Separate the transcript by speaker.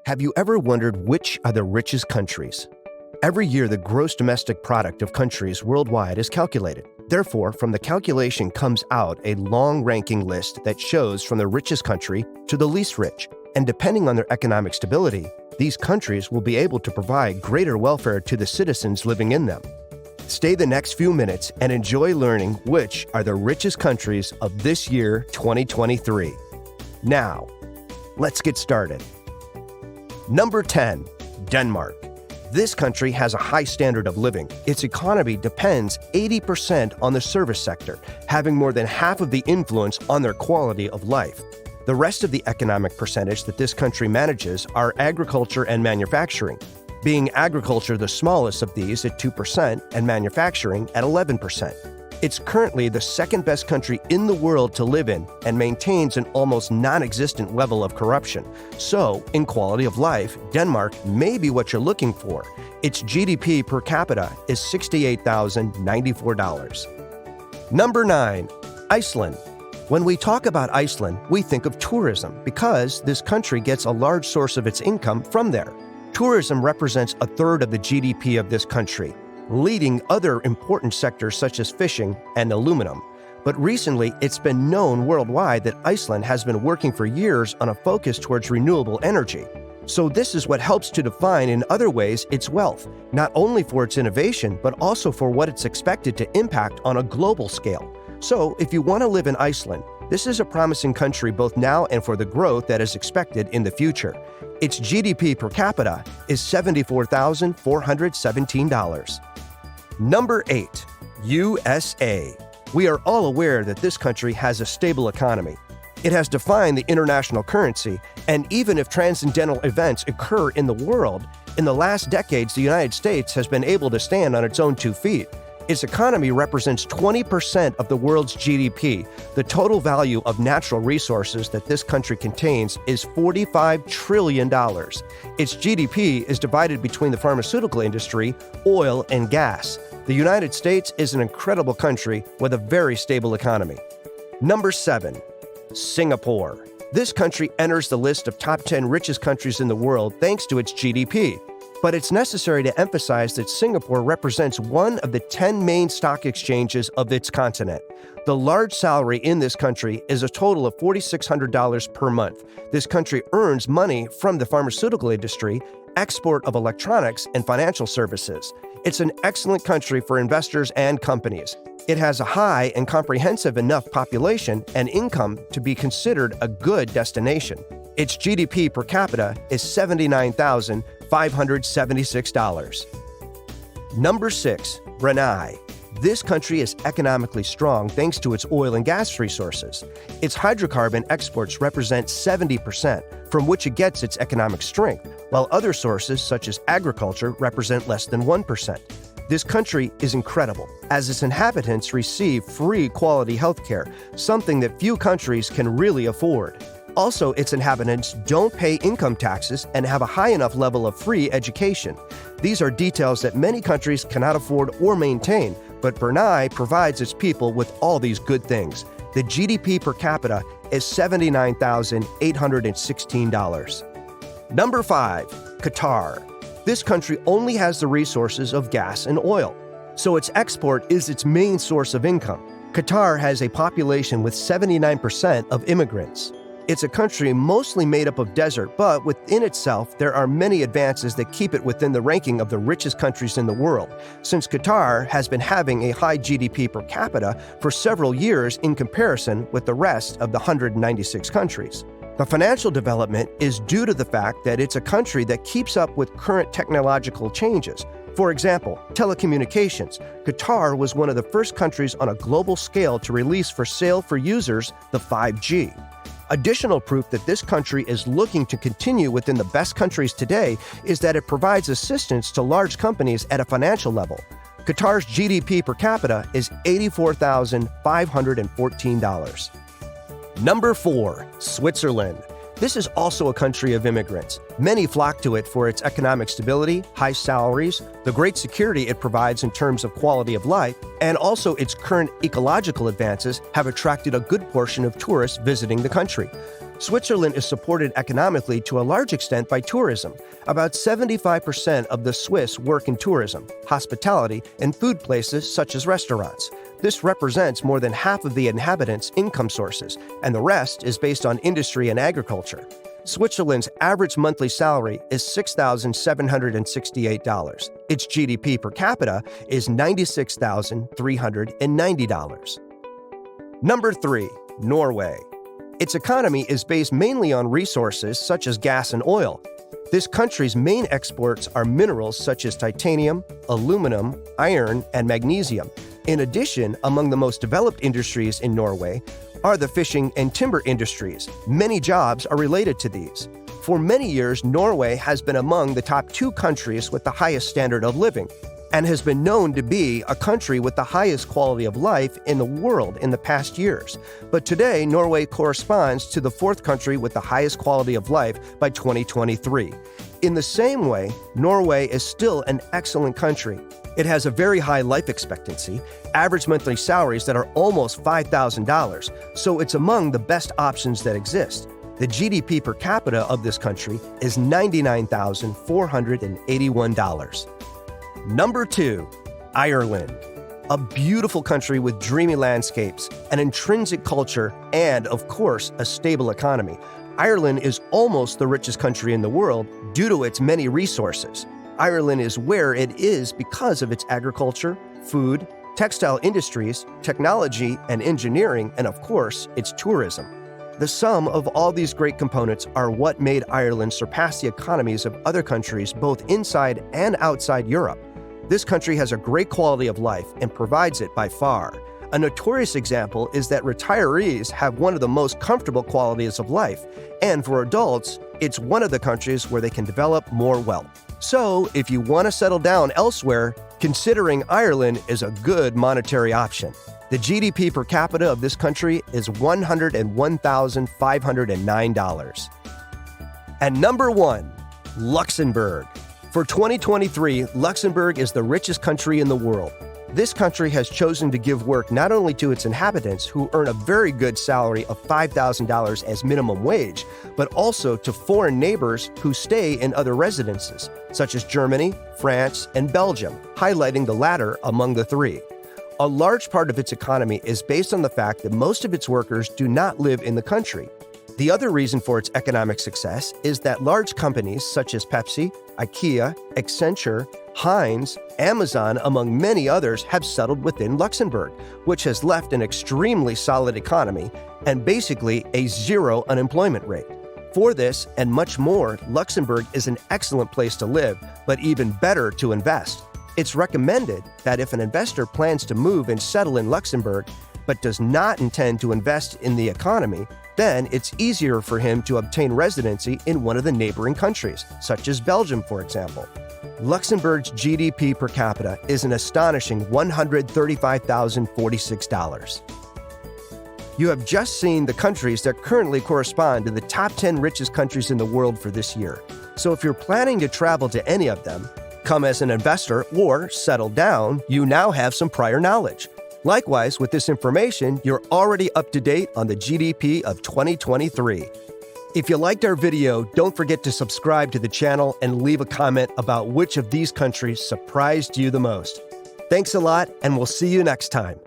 Speaker 1: Have you ever wondered which are the richest countries? Every year, the gross domestic product of countries worldwide is calculated. Therefore, from the calculation comes out a long ranking list that shows from the richest country to the least rich. And depending on their economic stability, these countries will be able to provide greater welfare to the citizens living in them. Stay the next few minutes and enjoy learning which are the richest countries of this year, 2023. Now, let's get started. Number 10, Denmark. This country has a high standard of living. Its economy depends 80% on the service sector, having more than half of the influence on their quality of life. The rest of the economic percentage that this country manages are agriculture and manufacturing, being agriculture the smallest of these at 2% and manufacturing at 11%. It's currently the second best country in the world to live in and maintains an almost non-existent level of corruption. So, in quality of life, Denmark may be what you're looking for. Its GDP per capita is $68,094. Number 9, Iceland. When we talk about Iceland, we think of tourism because this country gets a large source of its income from there. Tourism represents a third of the GDP of this country, leading other important sectors such as fishing and aluminum. But recently, it's been known worldwide that Iceland has been working for years on a focus towards renewable energy. So this is what helps to define in other ways its wealth, not only for its innovation, but also for what it's expected to impact on a global scale. So if you want to live in Iceland, this is a promising country both now and for the growth that is expected in the future. Its GDP per capita is $74,417. Number 8, USA. We are all aware that this country has a stable economy. It has defined the international currency, and even if transcendental events occur in the world, in the last decades the United States has been able to stand on its own 2 feet. Its economy represents 20% of the world's GDP. The total value of natural resources that this country contains is $45 trillion. Its GDP is divided between the pharmaceutical industry, oil, and gas. The United States is an incredible country with a very stable economy. Number 7, Singapore. This country enters the list of top 10 richest countries in the world thanks to its GDP. But it's necessary to emphasize that Singapore represents one of the 10 main stock exchanges of its continent. The large salary in this country is a total of $4,600 per month. This country earns money from the pharmaceutical industry, export of electronics, and financial services. It's an excellent country for investors and companies. It has a high and comprehensive enough population and income to be considered a good destination. Its GDP per capita is $79,576. Number 6, Brunei. This country is economically strong thanks to its oil and gas resources. Its hydrocarbon exports represent 70%, from which it gets its economic strength, while other sources such as agriculture represent less than 1%. This country is incredible, as its inhabitants receive free quality healthcare, something that few countries can really afford. Also, its inhabitants don't pay income taxes and have a high enough level of free education. These are details that many countries cannot afford or maintain, but Brunei provides its people with all these good things. The GDP per capita is $79,816. Number 5, Qatar. This country only has the resources of gas and oil, so its export is its main source of income. Qatar has a population with 79% of immigrants. It's a country mostly made up of desert, but within itself, there are many advances that keep it within the ranking of the richest countries in the world, since Qatar has been having a high GDP per capita for several years in comparison with the rest of the 196 countries. The financial development is due to the fact that it's a country that keeps up with current technological changes. For example, telecommunications. Qatar was one of the first countries on a global scale to release for sale for users the 5G. Additional proof that this country is looking to continue within the best countries today is that it provides assistance to large companies at a financial level. Qatar's GDP per capita is $84,514. Number 4, Switzerland. This is also a country of immigrants. Many flock to it for its economic stability, high salaries, the great security it provides in terms of quality of life, and also its current ecological advances have attracted a good portion of tourists visiting the country. Switzerland is supported economically to a large extent by tourism. About 75% of the Swiss work in tourism, hospitality, and food places such as restaurants. This represents more than half of the inhabitants' income sources, and the rest is based on industry and agriculture. Switzerland's average monthly salary is $6,768. Its GDP per capita is $96,390. Number 3. Norway. Its economy is based mainly on resources such as gas and oil. This country's main exports are minerals such as titanium, aluminum, iron, and magnesium. In addition, among the most developed industries in Norway are the fishing and timber industries. Many jobs are related to these. For many years, Norway has been among the top 2 countries with the highest standard of living, and has been known to be a country with the highest quality of life in the world in the past years. But today, Norway corresponds to the 4th country with the highest quality of life by 2023. In the same way, Norway is still an excellent country. It has a very high life expectancy, average monthly salaries that are almost $5,000, so it's among the best options that exist. The GDP per capita of this country is $99,481. Number 2. Ireland. A beautiful country with dreamy landscapes, an intrinsic culture, and, of course, a stable economy. Ireland is almost the richest country in the world due to its many resources. Ireland is where it is because of its agriculture, food, textile industries, technology and engineering, and, of course, its tourism. The sum of all these great components are what made Ireland surpass the economies of other countries both inside and outside Europe. This country has a great quality of life and provides it by far. A notorious example is that retirees have one of the most comfortable qualities of life, and for adults, it's one of the countries where they can develop more wealth. So, if you want to settle down elsewhere, considering Ireland is a good monetary option. The GDP per capita of this country is $101,509. And number 1, Luxembourg. For 2023, Luxembourg is the richest country in the world. This country has chosen to give work not only to its inhabitants, who earn a very good salary of $5,000 as minimum wage, but also to foreign neighbors who stay in other residences, such as Germany, France, and Belgium, highlighting the latter among the 3. A large part of its economy is based on the fact that most of its workers do not live in the country. The other reason for its economic success is that large companies such as Pepsi, IKEA, Accenture, Heinz, Amazon, among many others, have settled within Luxembourg, which has left an extremely solid economy and basically a 0 unemployment rate. For this and much more, Luxembourg is an excellent place to live, but even better to invest. It's recommended that if an investor plans to move and settle in Luxembourg, but does not intend to invest in the economy, then it's easier for him to obtain residency in one of the neighboring countries, such as Belgium, for example. Luxembourg's GDP per capita is an astonishing $135,046. You have just seen the countries that currently correspond to the top 10 richest countries in the world for this year. So if you're planning to travel to any of them, come as an investor or settle down, you now have some prior knowledge. Likewise, with this information, you're already up to date on the GDP of 2023. If you liked our video, don't forget to subscribe to the channel and leave a comment about which of these countries surprised you the most. Thanks a lot, and we'll see you next time.